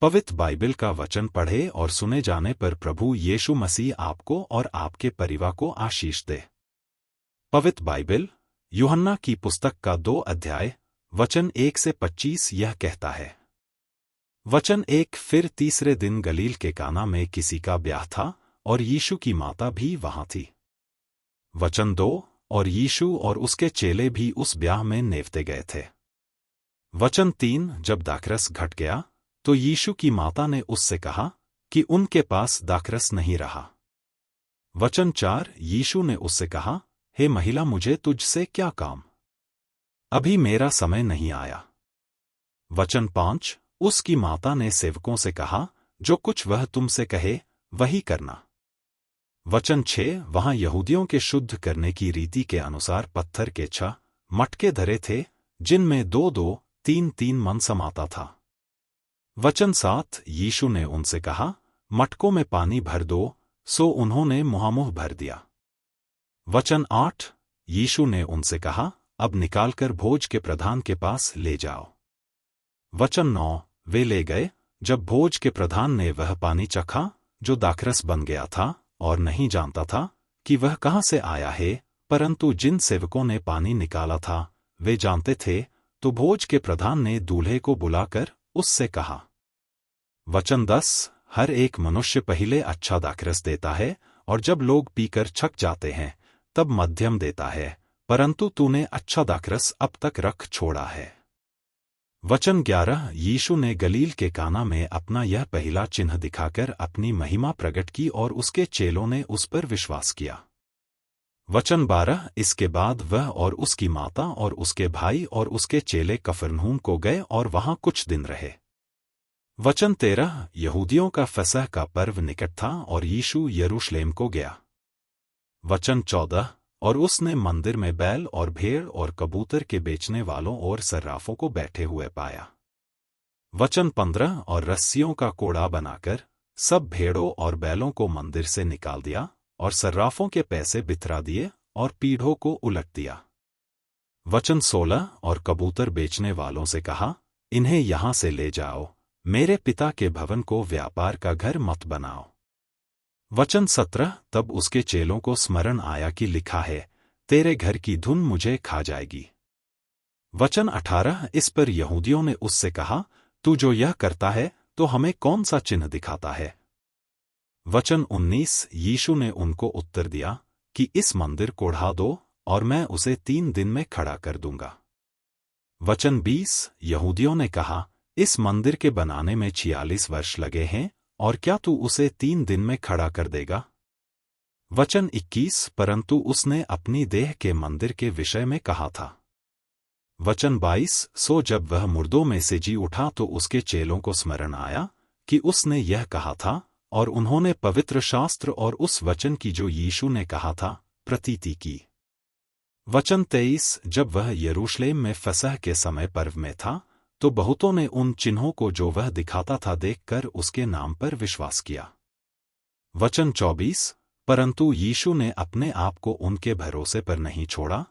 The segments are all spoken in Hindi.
पवित्र बाइबल का वचन पढ़े और सुने जाने पर प्रभु यीशु मसीह आपको और आपके परिवार को आशीष दे। पवित्र बाइबल यूहन्ना की पुस्तक का 2 अध्याय वचन 1 से 25 यह कहता है। वचन 1 फिर तीसरे दिन गलील के काना में किसी का ब्याह था और यीशु की माता भी वहां थी। वचन 2 और यीशु और उसके चेले भी उस ब्याह में नेवते गए थे। वचन 3 जब दाखरस घट गया तो यीशु की माता ने उससे कहा कि उनके पास दाखरस नहीं रहा। वचन 4 यीशु ने उससे कहा, हे महिला, मुझे तुझसे क्या काम? अभी मेरा समय नहीं आया। वचन 5 उसकी माता ने सेवकों से कहा, जो कुछ वह तुमसे कहे वही करना। वचन 6 वहां यहूदियों के शुद्ध करने की रीति के अनुसार पत्थर के 6 मटके धरे थे, जिनमें 2-2, 3-3 मन समाता था। वचन 7 यीशु ने उनसे कहा, मटकों में पानी भर दो, सो उन्होंने मुहामुह भर दिया। वचन 8 यीशु ने उनसे कहा, अब निकालकर भोज के प्रधान के पास ले जाओ। वचन 9 वे ले गए। जब भोज के प्रधान ने वह पानी चखा जो दाखरस बन गया था और नहीं जानता था कि वह कहाँ से आया है, परंतु जिन सेवकों ने पानी निकाला था वे जानते थे, तो भोज के प्रधान ने दूल्हे को बुलाकर उससे कहा। वचन 10 हर एक मनुष्य पहले अच्छा दाखरस देता है और जब लोग पीकर छक जाते हैं तब मध्यम देता है, परंतु तूने अच्छा दाखरस अब तक रख छोड़ा है। वचन 11 यीशु ने गलील के काना में अपना यह पहला चिन्ह दिखाकर अपनी महिमा प्रकट की और उसके चेलों ने उस पर विश्वास किया। वचन 12 इसके बाद वह और उसकी माता और उसके भाई और उसके चेले कफरनहूम को गए और वहां कुछ दिन रहे। वचन 13 यहूदियों का फसह का पर्व निकट था और यीशु यरूशलेम को गया। वचन 14 और उसने मंदिर में बैल और भेड़ और कबूतर के बेचने वालों और सर्राफों को बैठे हुए पाया। वचन 15 और रस्सियों का कोड़ा बनाकर सब भेड़ों और बैलों को मंदिर से निकाल दिया और सर्राफों के पैसे बिथरा दिए और पीढ़ों को उलट दिया। वचन 16 और कबूतर बेचने वालों से कहा, इन्हें यहां से ले जाओ, मेरे पिता के भवन को व्यापार का घर मत बनाओ। वचन 17 तब उसके चेलों को स्मरण आया कि लिखा है, तेरे घर की धुन मुझे खा जाएगी। वचन 18 इस पर यहूदियों ने उससे कहा, तू जो यह करता है तो हमें कौन सा चिन्ह दिखाता है? वचन 19 यीशु ने उनको उत्तर दिया कि इस मंदिर को ढा दो और मैं उसे 3 दिन में खड़ा कर दूंगा। वचन 20 यहूदियों ने कहा, इस मंदिर के बनाने में 46 वर्ष लगे हैं और क्या तू उसे 3 दिन में खड़ा कर देगा? वचन 21 परंतु उसने अपनी देह के मंदिर के विषय में कहा था। वचन 22 सो जब वह मुर्दों में से जी उठा तो उसके चेलों को स्मरण आया कि उसने यह कहा था, और उन्होंने पवित्र शास्त्र और उस वचन की जो यीशु ने कहा था प्रतीति की। वचन 23 जब वह यरूशलेम में फसह के समय पर्व में था तो बहुतों ने उन चिन्हों को जो वह दिखाता था देखकर उसके नाम पर विश्वास किया। वचन 24 परंतु यीशु ने अपने आप को उनके भरोसे पर नहीं छोड़ा,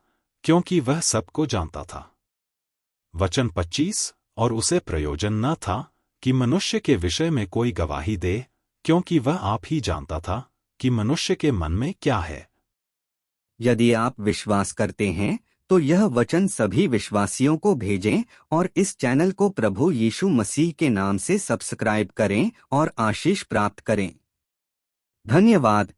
क्योंकि वह सबको जानता था। वचन 25 और उसे प्रयोजन न था कि मनुष्य के विषय में कोई गवाही दे, क्योंकि वह आप ही जानता था कि मनुष्य के मन में क्या है। यदि आप विश्वास करते हैं तो यह वचन सभी विश्वासियों को भेजें और इस चैनल को प्रभु यीशु मसीह के नाम से सब्सक्राइब करें और आशीष प्राप्त करें। धन्यवाद।